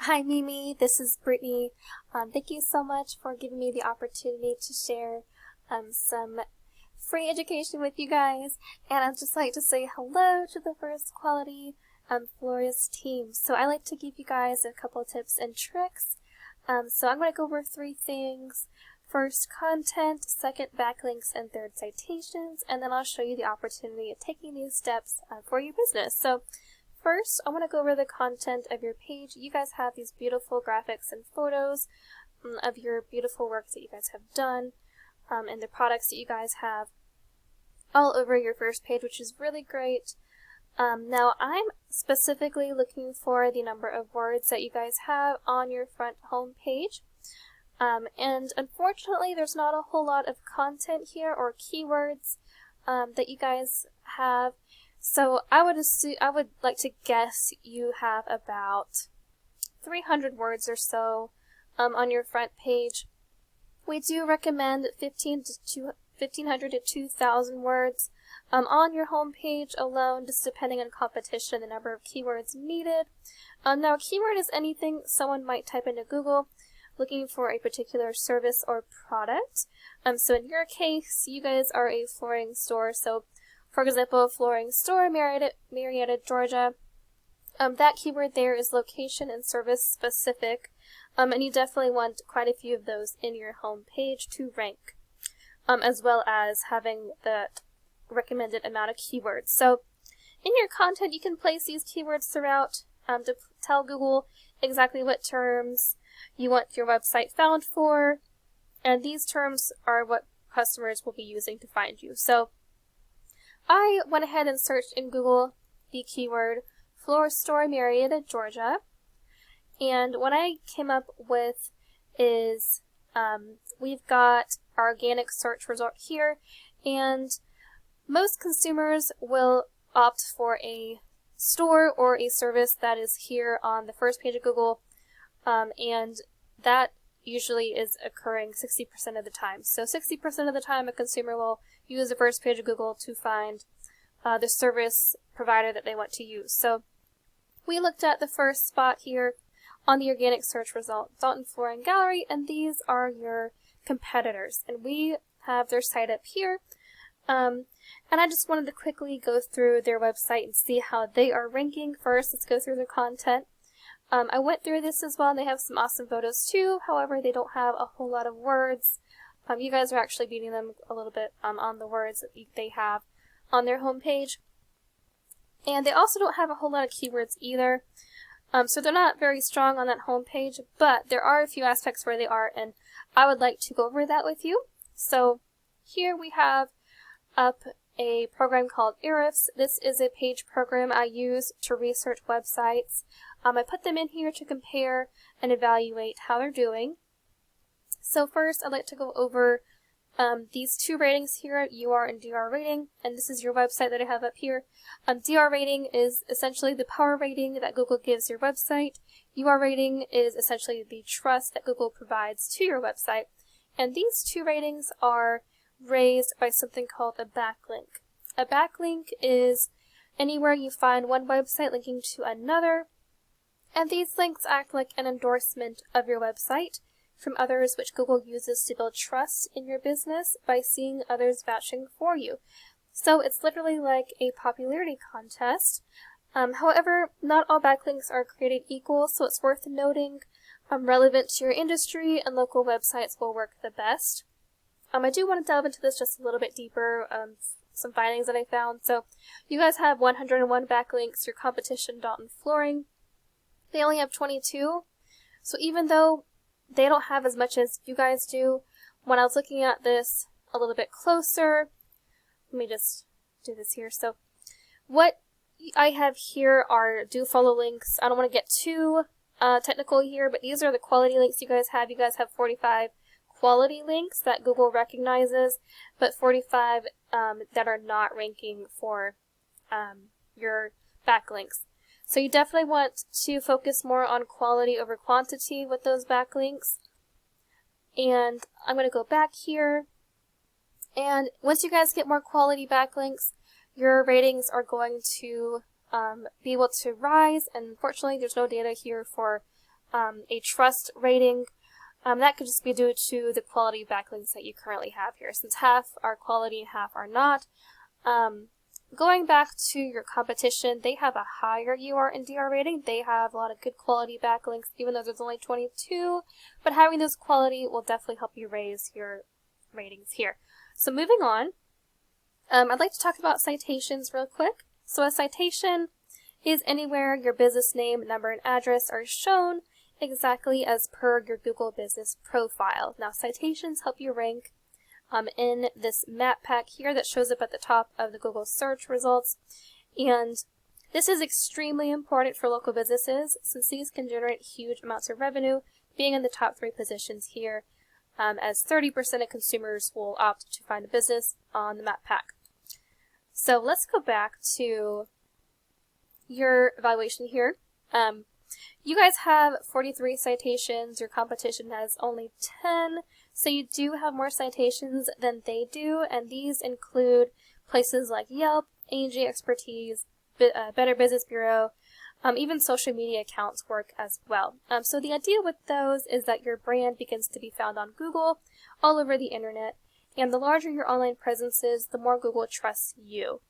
Hi Mimi, this is Brittany. Thank you so much for giving me the opportunity to share some free education with you guys. And I'd just like to say hello to the First Quality Florist team. So I like to give you guys a couple tips and tricks. So I'm going to go over 3 things. First, content, second, backlinks, and third, citations. And then I'll show you the opportunity of taking these steps for your business. So first, I want to go over the content of your page. You guys have these beautiful graphics and photos of your beautiful work that you guys have done and the products that you guys have all over your first page, which is really great. Now, I'm specifically looking for the number of words that you guys have on your front home page. And unfortunately, there's not a whole lot of content here or keywords that you guys have. So I would like to guess you have about 300 words or so on your front page. We do recommend 1,500 to 2,000 words on your home page alone, just depending on competition and the number of keywords needed. Now, a keyword is anything someone might type into Google looking for a particular service or product. So in your case, you guys are a flooring store. So for example, flooring store, Marietta, Georgia. That keyword there is location and service specific. And you definitely want quite a few of those in your home page to rank, as well as having the recommended amount of keywords. So in your content, you can place these keywords throughout to tell Google exactly what terms you want your website found for, and these terms are what customers will be using to find you. So I went ahead and searched in Google the keyword floor store Marietta, Georgia, and what I came up with is we've got our organic search result here, and most consumers will opt for a store or a service that is here on the first page of Google, and that usually is occurring 60% of the time. So 60% of the time a consumer will use the first page of Google to find the service provider that they want to use. So we looked at the first spot here on the organic search result, Dalton Flooring Gallery, and these are your competitors. And we have their site up here. And I just wanted to quickly go through their website and see how they are ranking. First, let's go through their content. I went through this as well, and they have some awesome photos too. However, they don't have a whole lot of words. You guys are actually beating them a little bit on the words that they have on their homepage. And they also don't have a whole lot of keywords either. So they're not very strong on that homepage, but there are a few aspects where they are, and I would like to go over that with you. So here we have up a program called Ahrefs. This is a page program I use to research websites. I put them in here to compare and evaluate how they're doing. So first, I'd like to go over these 2 ratings here, UR and DR rating, and this is your website that I have up here. DR rating is essentially the power rating that Google gives your website. UR rating is essentially the trust that Google provides to your website. And these 2 ratings are raised by something called a backlink. A backlink is anywhere you find one website linking to another, and these links act like an endorsement of your website from others, which Google uses to build trust in your business by seeing others vouching for you. So it's literally like a popularity contest. However, not all backlinks are created equal, so it's worth noting relevant to your industry and local websites will work the best. I do want to delve into this just a little bit deeper, some findings that I found. So you guys have 101 backlinks. Your competition, Dalton Flooring, they only have 22. So even though they don't have as much as you guys do, when I was looking at this a little bit closer, let me just do this here. So what I have here are do follow links. I don't want to get too technical here, but these are the quality links you guys have. You guys have 45 quality links that Google recognizes, but 45 that are not ranking for your backlinks. So you definitely want to focus more on quality over quantity with those backlinks. And I'm going to go back here. And once you guys get more quality backlinks, your ratings are going to be able to rise. And unfortunately, there's no data here for a trust rating. That could just be due to the quality of backlinks that you currently have here, since half are quality and half are not. Going back to your competition, they have a higher UR and DR rating. They have a lot of good quality backlinks, even though there's only 22, but having this quality will definitely help you raise your ratings here. So moving on, I'd like to talk about citations real quick. So a citation is anywhere your business name, number, and address are shown exactly as per your Google business profile. Now, citations help you rank in this map pack here that shows up at the top of the Google search results. And this is extremely important for local businesses, since these can generate huge amounts of revenue, being in the top 3 positions here, as 30% of consumers will opt to find a business on the map pack. So let's go back to your evaluation here. You guys have 43 citations, your competition has only 10, so you do have more citations than they do, and these include places like Yelp, A&G Expertise, Better Business Bureau, even social media accounts work as well. So the idea with those is that your brand begins to be found on Google, all over the internet, and the larger your online presence is, the more Google trusts you.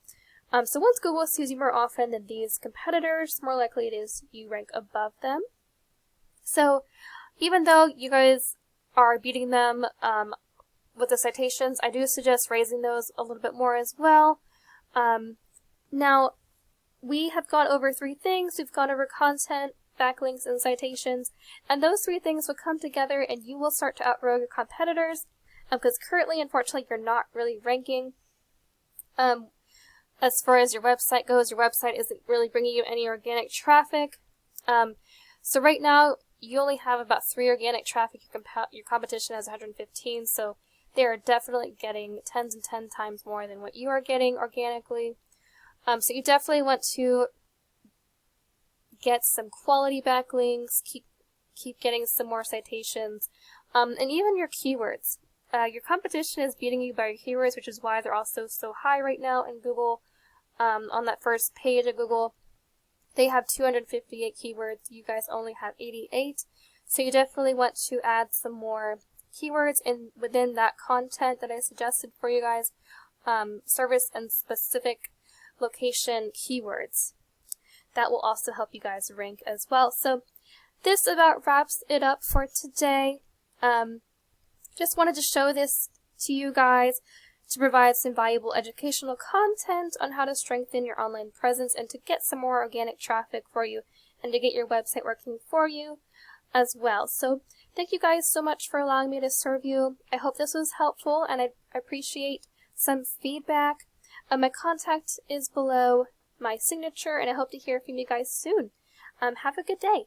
So once Google sees you more often than these competitors, the more likely it is you rank above them. So even though you guys are beating them with the citations, I do suggest raising those a little bit more as well. Now, we have gone over 3 things. We've gone over content, backlinks, and citations, and those 3 things will come together and you will start to outrow your competitors, because currently, unfortunately, you're not really ranking. As far as your website goes, your website isn't really bringing you any organic traffic. So right now, you only have about 3 organic traffic. Your competition has 115, so they are definitely getting 10 and 10 times more than what you are getting organically. So you definitely want to get some quality backlinks, keep getting some more citations, and even your keywords. Your competition is beating you by your keywords, which is why they're also so high right now in Google. On that first page of Google, they have 258 keywords. You guys only have 88. So you definitely want to add some more keywords within that content that I suggested for you guys. Service and specific location keywords. That will also help you guys rank as well. So this about wraps it up for today. Just wanted to show this to you guys to provide some valuable educational content on how to strengthen your online presence and to get some more organic traffic for you and to get your website working for you as well. So thank you guys so much for allowing me to serve you. I hope this was helpful, and I appreciate some feedback. My contact is below my signature, and I hope to hear from you guys soon. Have a good day.